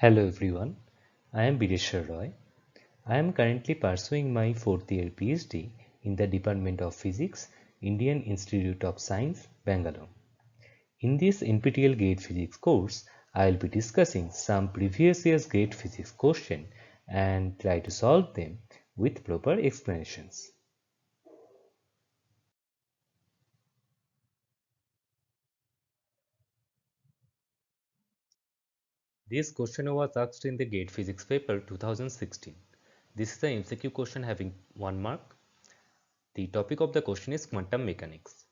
Hello everyone, I am Bireshwar Roy. I am currently pursuing my 4th year PhD in the Department of Physics, Indian Institute of Science, Bangalore. In this NPTEL GATE Physics course, I will be discussing some previous year's GATE Physics questions and try to solve them with proper explanations. This question was asked in the GATE Physics paper 2016. This is the MCQ question having 1 mark. The topic of the question is quantum mechanics.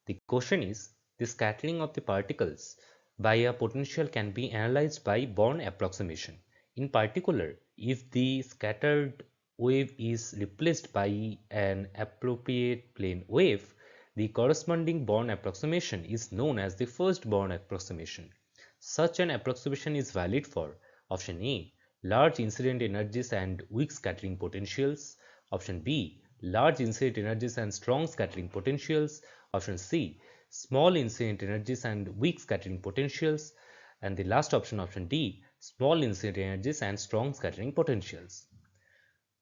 The question is, the scattering of the particles by a potential can be analyzed by Born approximation. In particular, if the scattered wave is replaced by an appropriate plane wave, the corresponding Born approximation is known as the first Born approximation. Such an approximation is valid for option A, large incident energies and weak scattering potentials, option B, large incident energies and strong scattering potentials, option C, small incident energies and weak scattering potentials, and the last option, option D, small incident energies and strong scattering potentials.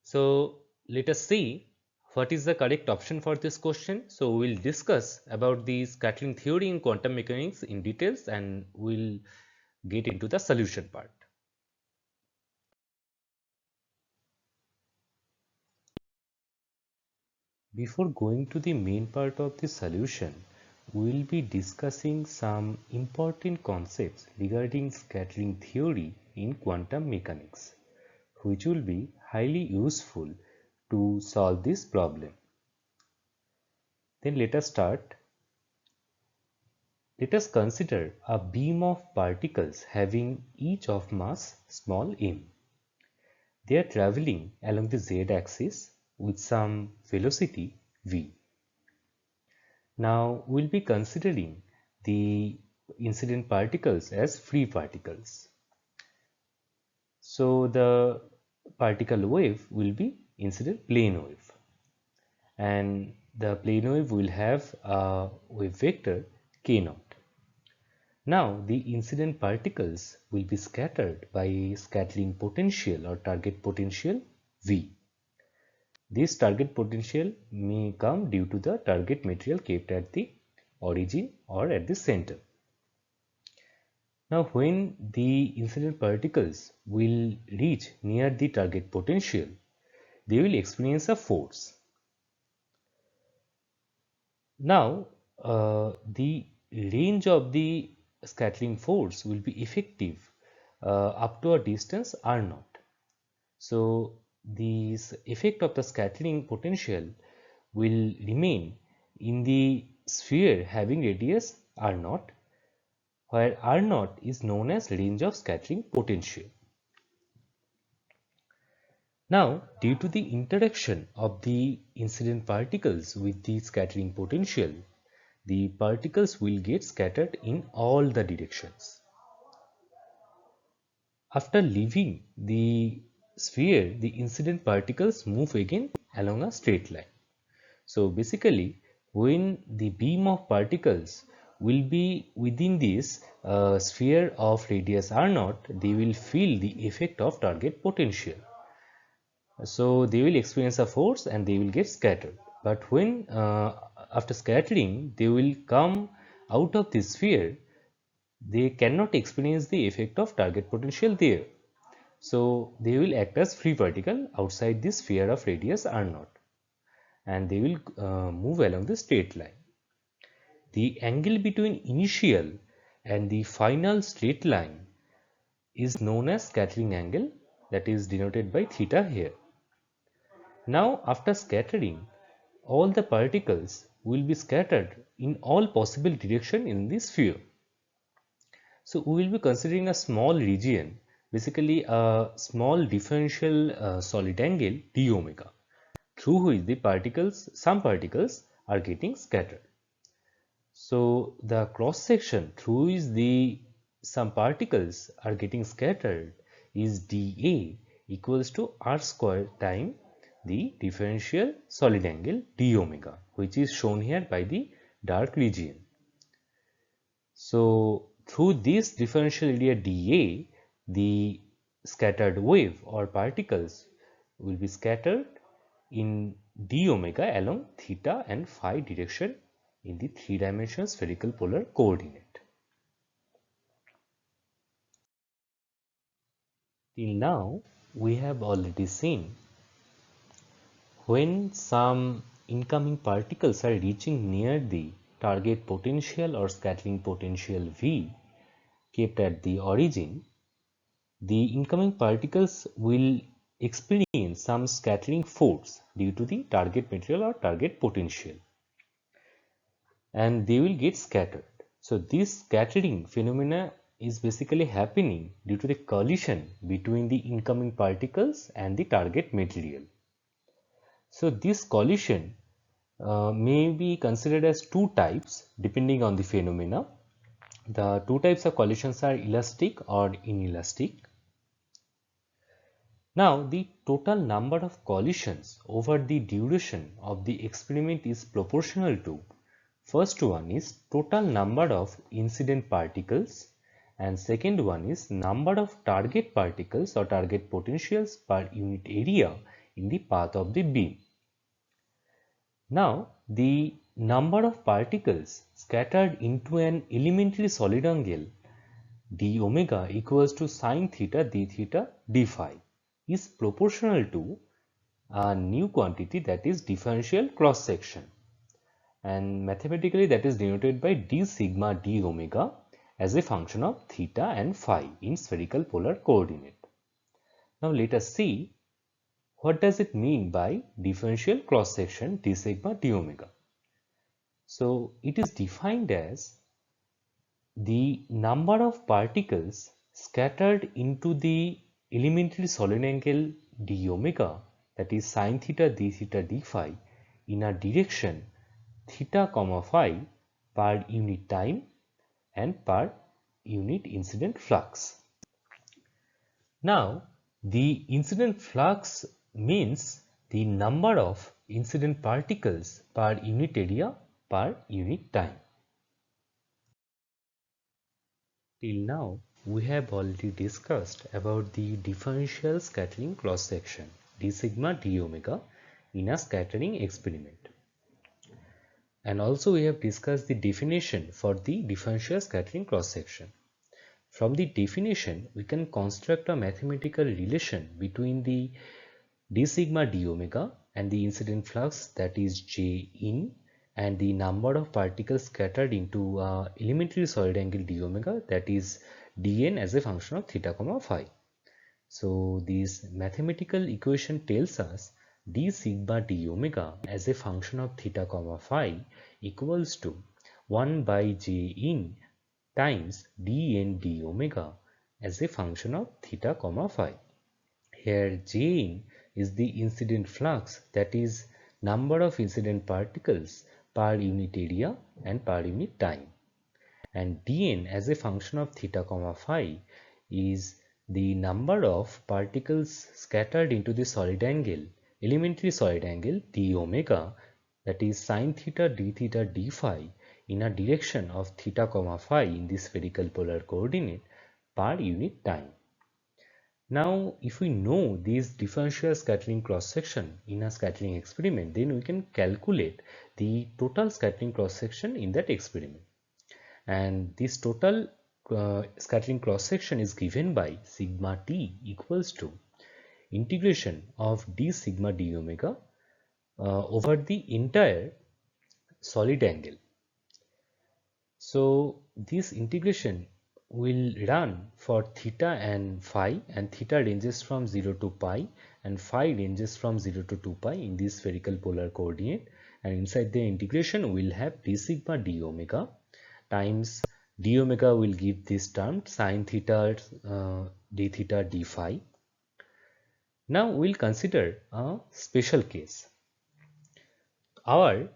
So let us see what is the correct option for this question. So we will discuss about the scattering theory in quantum mechanics in details and we will get into the solution part. Before going to the main part of the solution, we will be discussing some important concepts regarding scattering theory in quantum mechanics, which will be highly useful to solve this problem. Then let us start. Let us consider a beam of particles having each of mass small m. They are traveling along the z-axis with some velocity v. Now we will be considering the incident particles as free particles. So the particle wave will be incident plane wave, and the plane wave will have a wave vector k0. Now the incident particles will be scattered by scattering potential or target potential V. This target potential may come due to the target material kept at the origin or at the center. Now when the incident particles will reach near the target potential, they will experience a force. Now the range of the scattering force will be effective up to a distance r0. So this effect of the scattering potential will remain in the sphere having radius r0, where r0 is known as range of scattering potential. Now, due to the interaction of the incident particles with the scattering potential, the particles will get scattered in all the directions. After leaving the sphere, the incident particles move again along a straight line. So basically, when the beam of particles will be within this sphere of radius r0, they will feel the effect of target potential. So they will experience a force and they will get scattered. But when after scattering, they will come out of this sphere, they cannot experience the effect of target potential there. So they will act as free particle outside this sphere of radius r0, and they will move along the straight line. The angle between initial and the final straight line is known as scattering angle, that is denoted by theta here. Now after scattering, all the particles will be scattered in all possible direction in the sphere. So we will be considering a small region, basically a small differential solid angle d omega, through which the particles, some particles are getting scattered. So the cross section through which the some particles are getting scattered is dA equals to r square time the differential solid angle d omega, which is shown here by the dark region. So through this differential area dA, the scattered wave or particles will be scattered in d omega along theta and phi direction in the three-dimensional spherical polar coordinate. Till now, we have already seen when some incoming particles are reaching near the target potential or scattering potential V kept at the origin, the incoming particles will experience some scattering force due to the target material or target potential, and they will get scattered. So this scattering phenomena is basically happening due to the collision between the incoming particles and the target material. So this collision may be considered as two types depending on the phenomena. The two types of collisions are elastic or inelastic. Now the total number of collisions over the duration of the experiment is proportional to, first one is total number of incident particles, and second one is number of target particles or target potentials per unit area in the path of the beam. Now the number of particles scattered into an elementary solid angle d omega equals to sine theta d theta d phi is proportional to a new quantity, that is differential cross section, and mathematically that is denoted by d sigma d omega as a function of theta and phi in spherical polar coordinate. Now let us see what does it mean by differential cross section d sigma d omega. So it is defined as the number of particles scattered into the elementary solid angle d omega, that is sine theta d phi in a direction theta comma phi per unit time and per unit incident flux. Now the incident flux means the number of incident particles per unit area per unit time. Till now, we have already discussed about the differential scattering cross section d sigma d omega in a scattering experiment. And also we have discussed the definition for the differential scattering cross section. From the definition, we can construct a mathematical relation between the d sigma d omega and the incident flux, that is J in, and the number of particles scattered into elementary solid angle d omega, that is dn, as a function of theta comma phi. So this mathematical equation tells us d sigma d omega as a function of theta comma phi equals to 1 by j in times dn d omega as a function of theta comma phi. Here j in is the incident flux, that is number of incident particles per unit area and per unit time, and dn as a function of theta comma phi is the number of particles scattered into the solid angle, elementary solid angle d omega, that is sine theta d phi in a direction of theta comma phi in the spherical polar coordinate per unit time. Now if we know this differential scattering cross section in a scattering experiment, then we can calculate the total scattering cross section in that experiment, and this total scattering cross section is given by sigma t equals to integration of d sigma d omega over the entire solid angle. So this integration will run for theta and phi, and theta ranges from 0 to pi and phi ranges from 0 to 2 pi in this spherical polar coordinate, and inside the integration we will have d sigma d omega times d omega will give this term sine theta d theta d phi. Now we will consider a special case. Our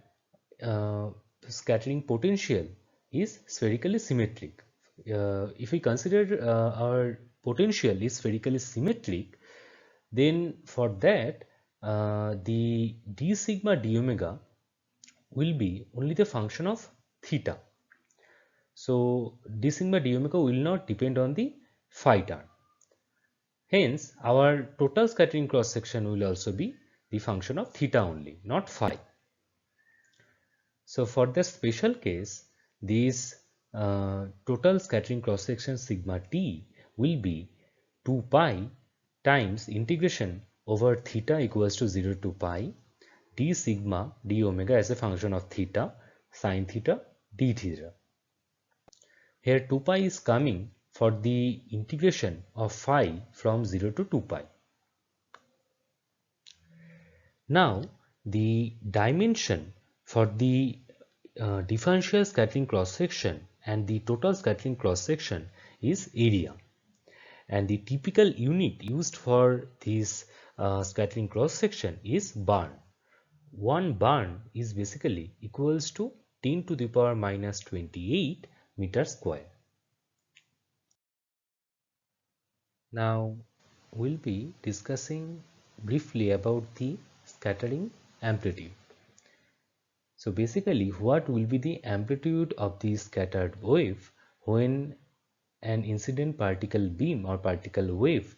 scattering potential is spherically symmetric. If we consider our potential is spherically symmetric, then for that the d sigma d omega will be only the function of theta. So d sigma d omega will not depend on the phi term. Hence, our total scattering cross section will also be the function of theta only, not phi. So, for the special case, this total scattering cross section sigma t will be 2 pi times integration over theta equals to 0 to pi d sigma d omega as a function of theta sin theta d theta. Here 2 pi is coming for the integration of phi from 0 to 2 pi. Now the dimension for the differential scattering cross section and the total scattering cross section is area, and the typical unit used for this scattering cross section is barn. One barn is basically equals to 10 to the power minus 28 meter square. Now we'll be discussing briefly about the scattering amplitude. So basically, what will be the amplitude of the scattered wave when an incident particle beam or particle wave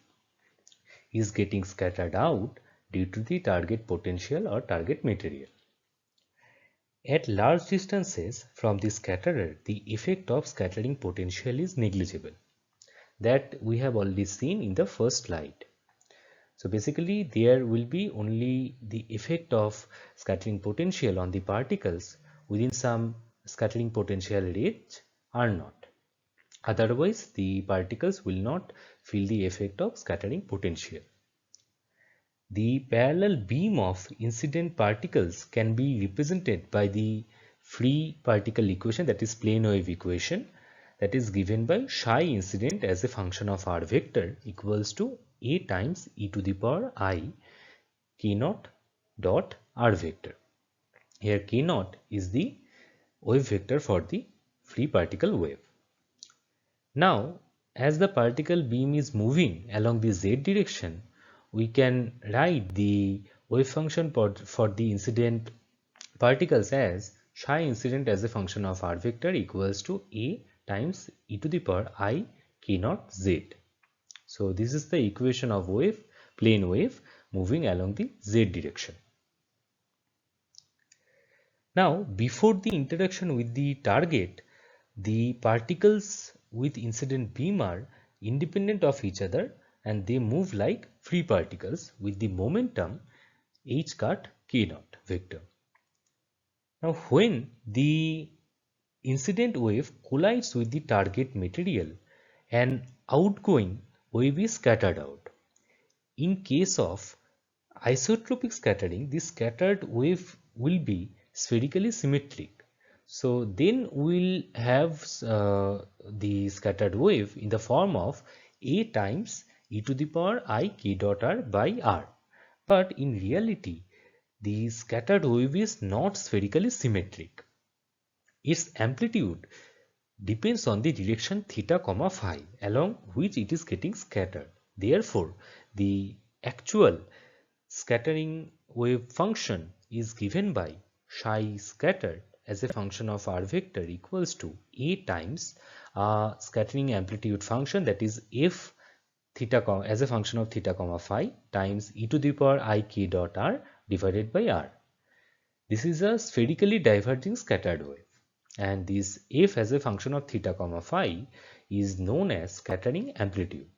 is getting scattered out due to the target potential or target material. At large distances from the scatterer, the effect of scattering potential is negligible. That we have already seen in the first slide. So basically, there will be only the effect of scattering potential on the particles within some scattering potential range or not. Otherwise, the particles will not feel the effect of scattering potential. The parallel beam of incident particles can be represented by the free particle equation, that is plane wave equation, that is given by psi incident as a function of r vector equals to a times e to the power I k naught dot r vector. Here k naught is the wave vector for the free particle wave. Now, as the particle beam is moving along the z direction, we can write the wave function for the incident particles as psi incident as a function of r vector equals to a times e to the power I k naught z. So this is the equation of wave, plane wave moving along the z direction. Now, before the interaction with the target, the particles with incident beam are independent of each other and they move like free particles with the momentum h cut k naught vector. Now, when the incident wave collides with the target material, an outgoing wave is scattered out. In case of isotropic scattering, the scattered wave will be spherically symmetric. So then we'll have the scattered wave in the form of a times e to the power I k dot r by r. But in reality, the scattered wave is not spherically symmetric. Its amplitude depends on the direction theta comma phi along which it is getting scattered. Therefore, the actual scattering wave function is given by psi scattered as a function of r vector equals to a times scattering amplitude function, that is f theta as a function of theta comma phi times e to the power I k dot r divided by r. This is a spherically diverging scattered wave, and this f as a function of theta comma phi is known as scattering amplitude.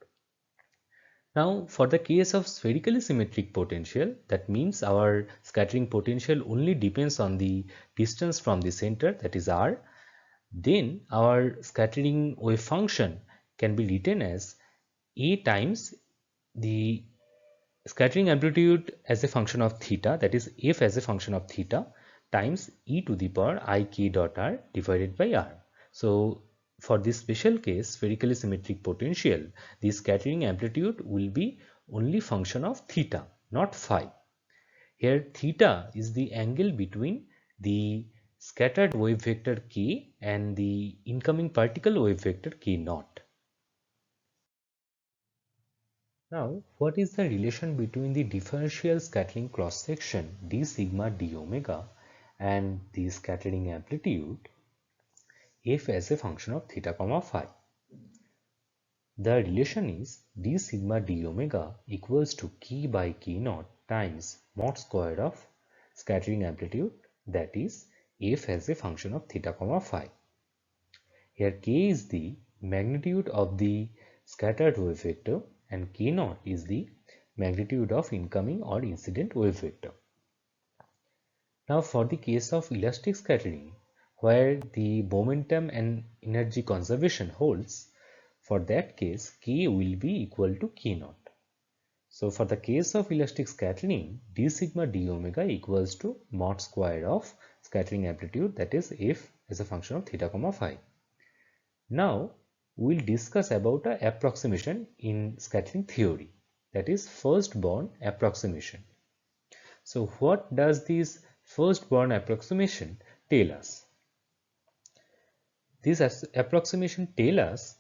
Now, for the case of spherically symmetric potential, that means our scattering potential only depends on the distance from the center, that is r, then our scattering wave function can be written as a times the scattering amplitude as a function of theta, that is f as a function of theta, times e to the power I k dot r divided by r. So for this special case, spherically symmetric potential, the scattering amplitude will be only function of theta, not phi. Here theta is the angle between the scattered wave vector k and the incoming particle wave vector k naught. Now, what is the relation between the differential scattering cross section d sigma d omega and the scattering amplitude f as a function of theta comma phi? the relation is d sigma d omega equals to k by k naught times mod square of scattering amplitude, that is f as a function of theta comma phi. Here k is the magnitude of the scattered wave vector and k naught is the magnitude of incoming or incident wave vector. Now for the case of elastic scattering, where the momentum and energy conservation holds, for that case k will be equal to k naught. So for the case of elastic scattering, d sigma d omega equals to mod square of scattering amplitude, that is f as a function of theta comma phi. Now we will discuss about a approximation in scattering theory, that is first born approximation. So what does this first born approximation tell us? This approximation tells us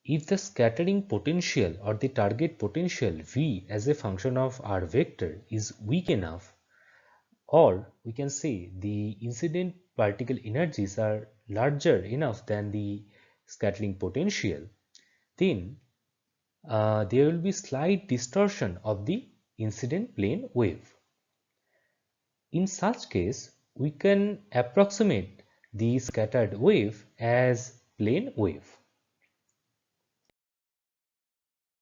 if the scattering potential or the target potential V as a function of R vector is weak enough, or we can say the incident particle energies are larger enough than the scattering potential, then there will be slight distortion of the incident plane wave. In such case, we can approximate the scattered wave as plane wave.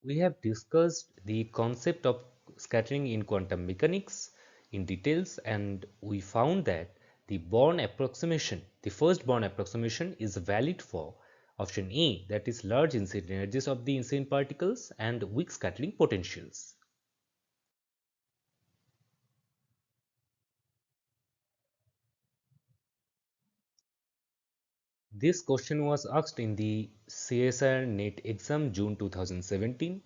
We have discussed the concept of scattering in quantum mechanics in details, and we found that the Born approximation, the first Born approximation, is valid for option A, that is large incident energies of the incident particles and weak scattering potentials. This question was asked in the CSIR NET exam June 2017.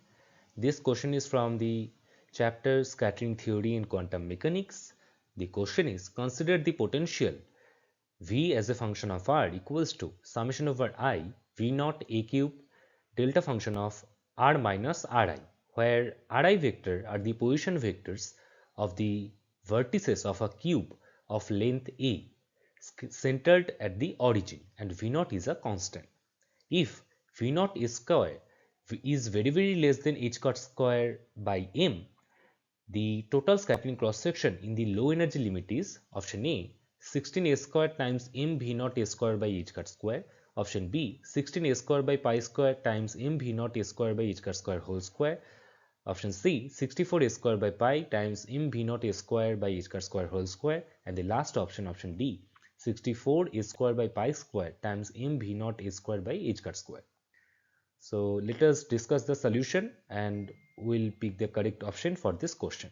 This question is from the chapter Scattering Theory in Quantum Mechanics. The question is, consider the potential V as a function of R equals to summation over I V naught A cube delta function of R minus Ri, where Ri vector are the position vectors of the vertices of a cube of length A centered at the origin, and V naught is a constant. If V naught is square is very less than h cut square by m, the total scattering cross section in the low energy limit is option A 16 a square times m v naught a square by h cut square, option B 16 a square by pi square times m v naught a square by h cut square whole square, option C 64 a square by pi times m v naught a square by h cut square whole square, and the last option, option D 64 a square by pi square times m v naught a square by h cut square. So let us discuss the solution and we'll pick the correct option for this question.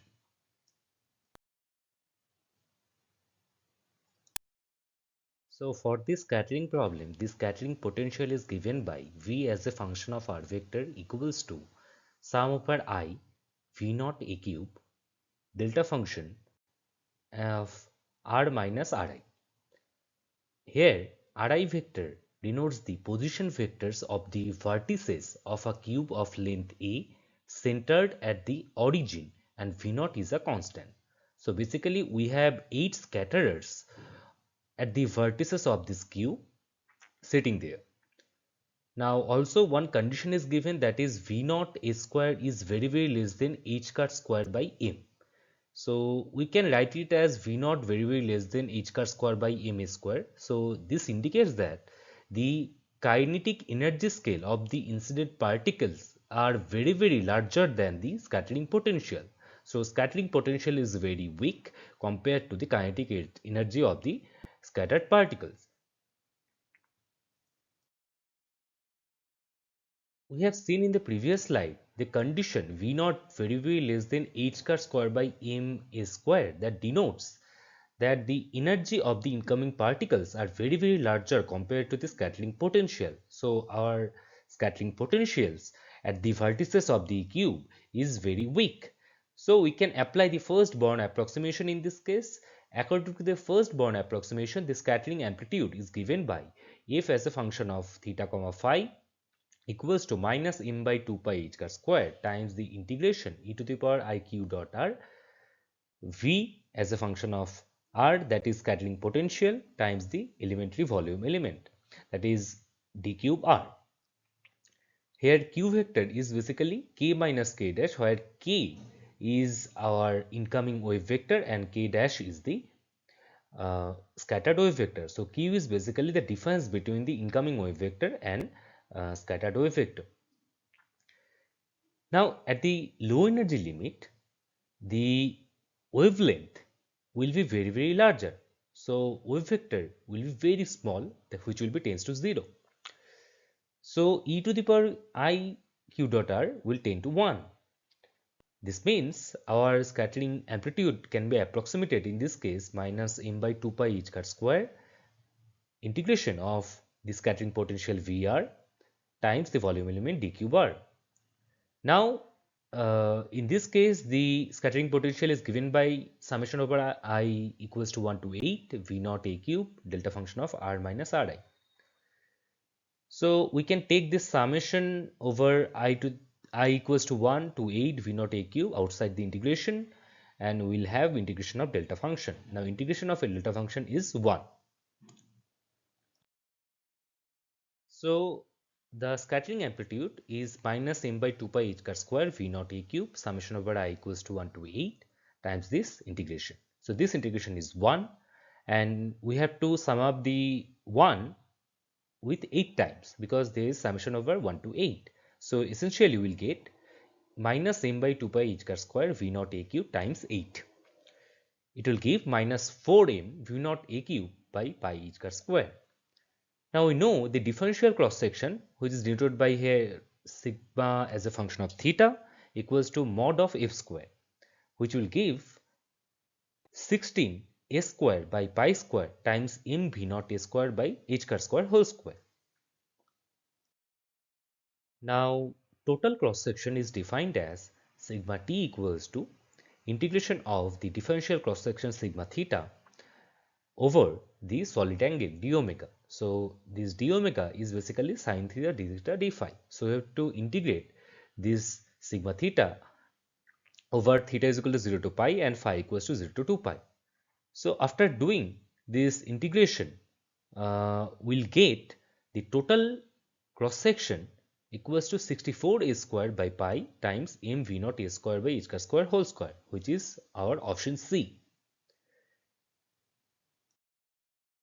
So for this scattering problem, this scattering potential is given by V as a function of R vector equals to sum over I V naught a cube delta function of R minus Ri. Here Ri vector denotes the position vectors of the vertices of a cube of length A centered at the origin, and V naught is a constant. So basically we have 8 scatterers at the vertices of this cube sitting there. Now also one condition is given, that is V naught a square is very less than h cut square by m. So we can write it as V naught very less than h cut square by m square. So this indicates that the kinetic energy scale of the incident particles are very larger than the scattering potential. So scattering potential is very weak compared to the kinetic energy of the scattered particles. We have seen in the previous slide the condition V naught very less than h cut square by m square, that denotes that the energy of the incoming particles are very larger compared to the scattering potential. So our scattering potentials at the vertices of the cube is very weak. So we can apply the first Born approximation in this case. According to the first Born approximation, the scattering amplitude is given by f as a function of theta comma phi equals to minus m by 2 pi h cut square times the integration e to the power I q dot r V as a function of R, that is scattering potential, times the elementary volume element, that is d cube R. Here q vector is basically k minus k dash, where k is our incoming wave vector and k dash is the scattered wave vector. So q is basically the difference between the incoming wave vector and scattered wave vector. Now at the low energy limit, the wavelength will be very larger. So wave vector will be very small, which will be tends to 0. So e to the power I q dot r will tend to 1. This means our scattering amplitude can be approximated in this case minus m by 2 pi h cut square integration of the scattering potential Vr times the volume element dq bar. Now in this case the scattering potential is given by summation over I equals to 1 to 8 V naught a cube delta function of r minus ri. So we can take this summation over I equals to 1 to 8 V naught a cube outside the integration, and we'll have integration of delta function. Now integration of a delta function is 1. So the scattering amplitude is minus m by 2 pi h cut square V naught a cube summation over I equals to 1 to 8 times this integration. So this integration is 1, and we have to sum up the 1 with 8 times because there is summation over 1 to 8. So essentially we will get minus m by 2 pi h cut square V naught a cube times 8. It will give minus 4m V naught a cube by pi h cut square. Now we know the differential cross section, which is denoted by here sigma as a function of theta, equals to mod of f square, which will give 16 a square by pi square times m v naught a square by h cut square whole square. Now total cross section is defined as sigma t equals to integration of the differential cross section sigma theta over the solid angle d omega. So this d omega is basically sine theta d theta d phi. So we have to integrate this sigma theta over theta is equal to 0 to pi and phi equals to 0 to 2 pi. So after doing this integration, we'll get the total cross section equals to 64 a square by pi times m v naught a square by h cut square whole square, which is our option C.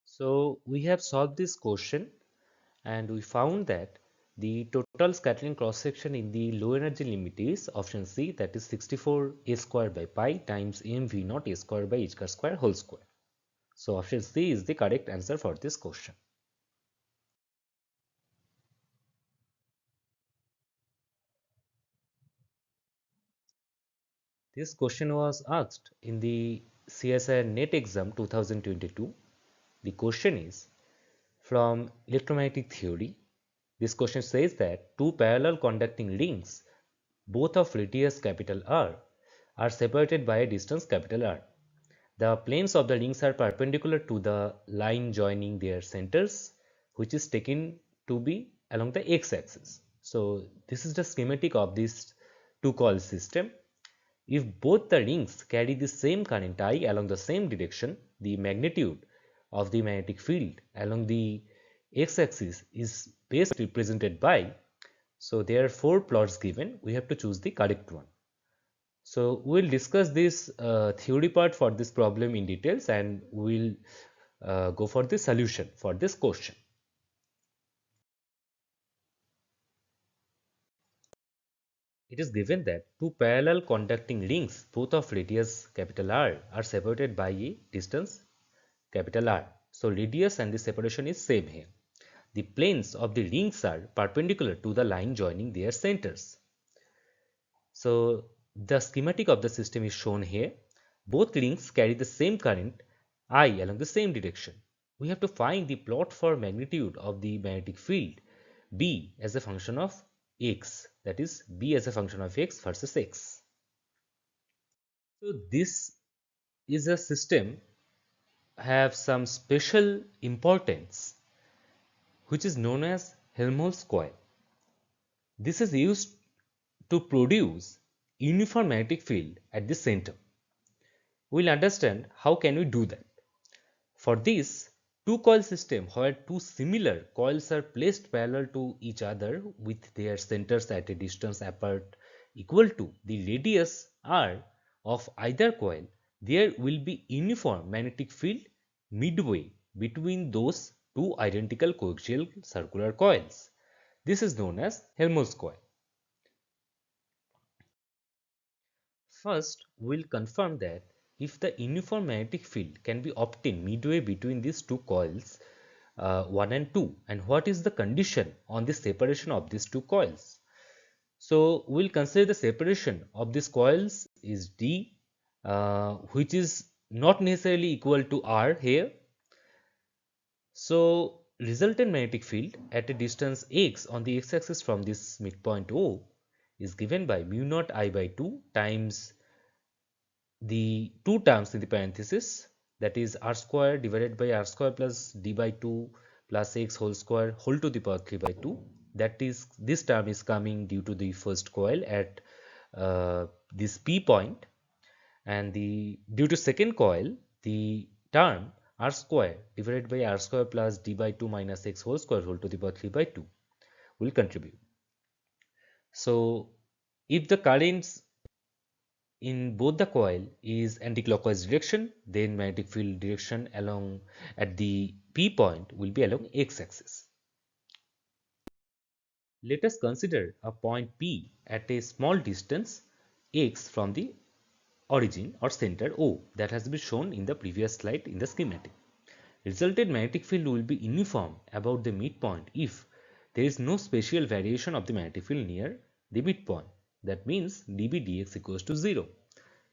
So we have solved this question and we found that the total scattering cross section in the low energy limit is option C, that is 64 a square by pi times m v naught a square by h cut square whole square. So option C is the correct answer for this question. This question was asked in the CSIR NET exam 2022. The question is from electromagnetic theory. This question says that two parallel conducting rings, both of radius capital R, are separated by a distance capital R. The planes of the rings are perpendicular to the line joining their centers, which is taken to be along the x-axis. So this is the schematic of this two coil system. If both the rings carry the same current I along the same direction, the magnitude of the magnetic field along the x-axis is best represented by, so there are 4 plots given, we have to choose the correct one. So we will discuss this theory part for this problem in details, and we will go for the solution for this question. It is given that two parallel conducting rings, both of radius capital R, are separated by a distance capital R. So radius and the separation is same here. The planes of the rings are perpendicular to the line joining their centers. So the schematic of the system is shown here. Both rings carry the same current I along the same direction. We have to find the plot for magnitude of the magnetic field B as a function of x, that is B as a function of x versus x. So this is a system have some special importance which is known as Helmholtz coil. This is used to produce uniform magnetic field at the center. We'll understand how can we do that. For this, two coil system where two similar coils are placed parallel to each other with their centers at a distance apart equal to the radius r of either coil, there will be uniform magnetic field midway between those two identical coaxial circular coils. This is known as Helmholtz coil. First, we will confirm that if the uniform magnetic field can be obtained midway between these two coils 1 and 2, and what is the condition on the separation of these two coils. So, we will consider the separation of these coils is D, which is not necessarily equal to R here. So, resultant magnetic field at a distance x on the x-axis from this midpoint O is given by mu naught I by 2 times the two terms in the parenthesis, that is r square divided by r square plus d by 2 plus x whole square whole to the power 3 by 2. That is, this term is coming due to the first coil at this P point, and due to second coil the term r square divided by r square plus d by 2 minus x whole square whole to the power 3 by 2 will contribute. So, if the currents in both the coil is anticlockwise direction, then magnetic field direction along at the P point will be along x-axis. Let us consider a point P at a small distance x from the origin or center O that has been shown in the previous slide in the schematic. Resultant magnetic field will be uniform about the midpoint if there is no spatial variation of the magnetic field near the midpoint. That means dB dx equals to 0.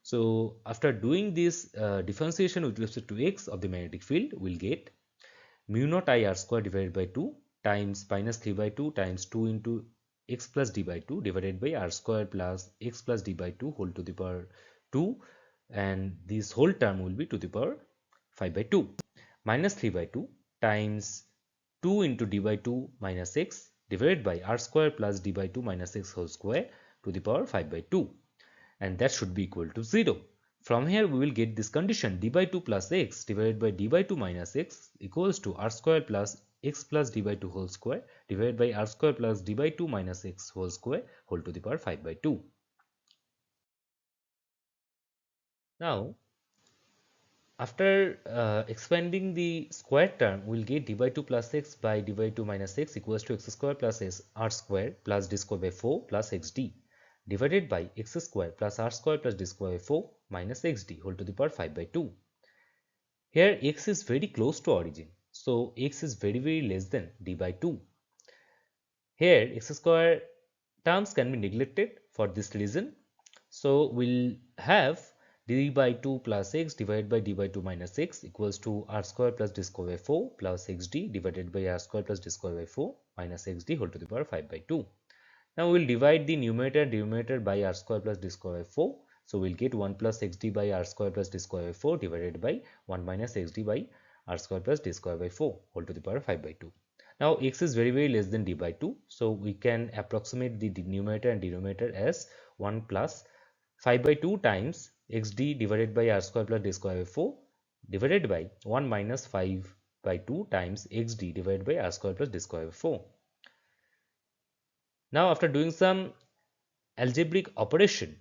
So, after doing this differentiation with respect to x of the magnetic field, we will get mu naught I r square divided by 2 times minus 3 by 2 times 2 into x plus d by 2 divided by r square plus x plus d by 2 whole to the power 2, and this whole term will be to the power 5 by 2 minus 3 by 2 times 2 into d by 2 minus x divided by r square plus d by 2 minus x whole square to the power 5 by 2, and that should be equal to 0. From here we will get this condition d by 2 plus x divided by d by 2 minus x equals to r square plus x plus d by 2 whole square divided by r square plus d by 2 minus x whole square whole to the power 5 by 2. Now, after expanding the square term, we will get d by 2 plus x by d by 2 minus x equals to x square plus s r square plus d square by 4 plus xd divided by x square plus r square plus d square by 4 minus xd whole to the power 5 by 2. Here x is very close to origin, so x is very less than d by 2. Here x square terms can be neglected for this reason. So, we will have d by 2 plus x divided by d by 2 minus x equals to r square plus d square by 4 plus xd divided by r square plus d square by 4 minus xd whole to the power 5 by 2. Now, we will divide the numerator and denominator by r square plus d square by 4. So, we will get 1 plus xd by r square plus d square by 4 divided by 1 minus xd by r square plus d square by 4 whole to the power 5 by 2. Now, x is very less than d by 2. So, we can approximate the numerator and denominator as 1 plus 5 by 2 times xd divided by r square plus d square by 4 divided by 1 minus 5 by 2 times xd divided by r square plus d square by 4. Now, after doing some algebraic operation,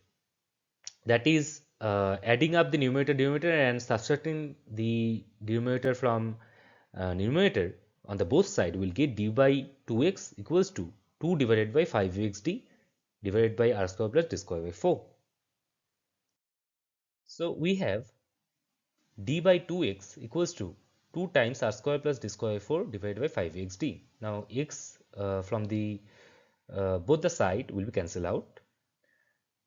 that is adding up the numerator denominator and subtracting the denominator from numerator on the both side, we will get d by 2x equals to 2 divided by 5xd divided by r square plus d square by 4. So, we have d by 2x equals to 2 times r square plus d square by 4 divided by 5xd. Now, x from the both the side will be cancelled out.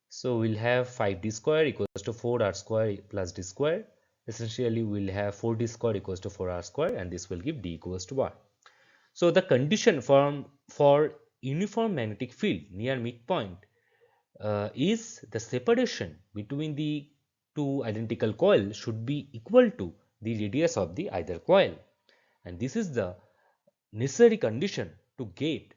So, we will have 5d square equals to 4r square plus d square. Essentially, we will have 4d square equals to 4r square, and this will give d equals to r. So, the condition for uniform magnetic field near midpoint is the separation between the two identical coils should be equal to the radius of the either coil, and this is the necessary condition to get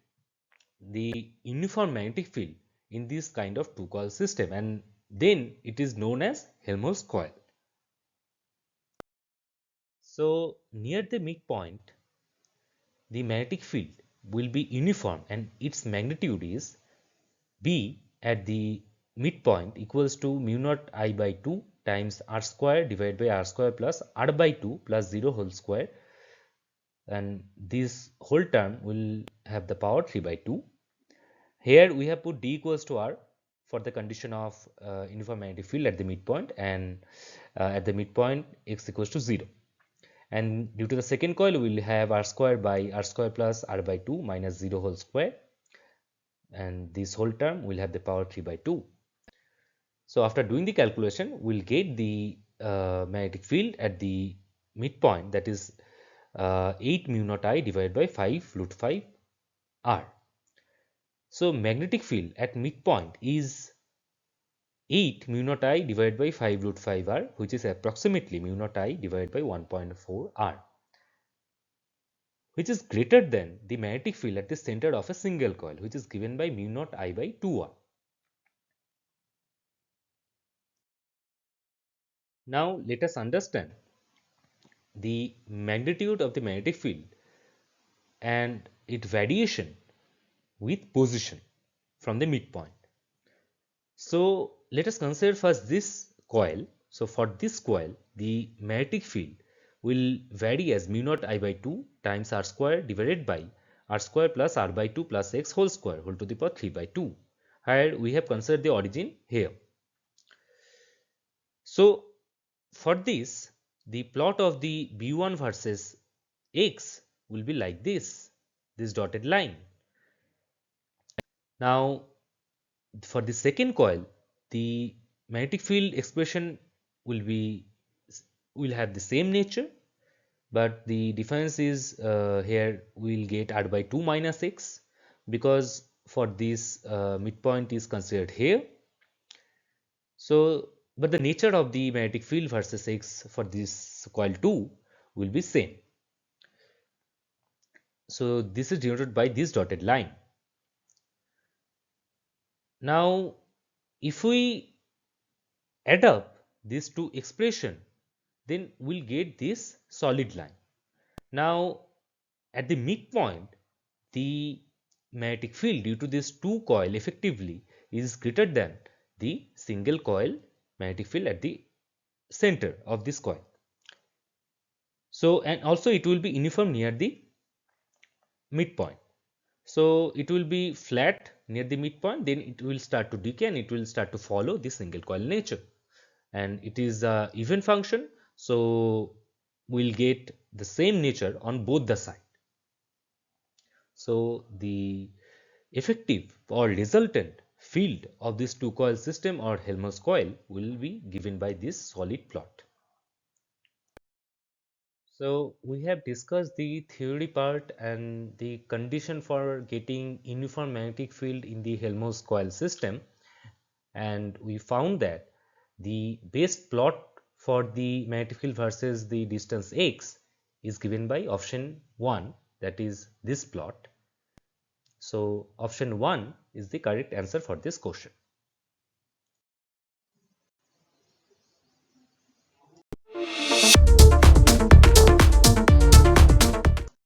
the uniform magnetic field in this kind of two coil system, and then it is known as Helmholtz coil. So near the midpoint, the magnetic field will be uniform and its magnitude is B at the midpoint equals to mu naught I by 2 times r square divided by r square plus r by 2 plus 0 whole square, and this whole term will have the power 3 by 2. Here we have put D equals to R for the condition of uniform magnetic field at the midpoint, and at the midpoint x equals to 0. And due to the second coil, we will have r square by r square plus r by 2 minus 0 whole square, and this whole term will have the power 3 by 2. So after doing the calculation, we will get the magnetic field at the midpoint, that is 8 mu naught I divided by 5 root 5 r. So magnetic field at midpoint is 8 mu naught I divided by 5 root 5 r, which is approximately mu naught I divided by 1.4 r, which is greater than the magnetic field at the center of a single coil, which is given by mu naught I by 2 r. Now let us understand the magnitude of the magnetic field and its variation with position from the midpoint. So let us consider first this coil. So for this coil, the magnetic field will vary as mu naught I by 2 times r square divided by r square plus r by 2 plus x whole square whole to the power 3 by 2. Here we have considered the origin here. So for this, the plot of the B1 versus x will be like this dotted line. Now for the second coil, the magnetic field expression will have the same nature, but the difference is here we will get r by 2 minus x, because for this midpoint is considered here. So but the nature of the magnetic field versus x for this coil 2 will be same. So this is denoted by this dotted line. Now if we add up these two expressions, then we'll get this solid line. Now at the midpoint, the magnetic field due to this two coil effectively is greater than the single coil magnetic field at the center of this coil. So and also it will be uniform near the midpoint. So it will be flat near the midpoint, then it will start to decay and it will start to follow the single coil nature, and it is a even function, so we'll get the same nature on both the side. So the effective or resultant field of this two coil system or Helmholtz coil will be given by this solid plot. So we have discussed the theory part and the condition for getting uniform magnetic field in the Helmholtz coil system, and we found that the best plot for the magnetic field versus the distance x is given by option 1, that is this plot. So option 1 is the correct answer for this question.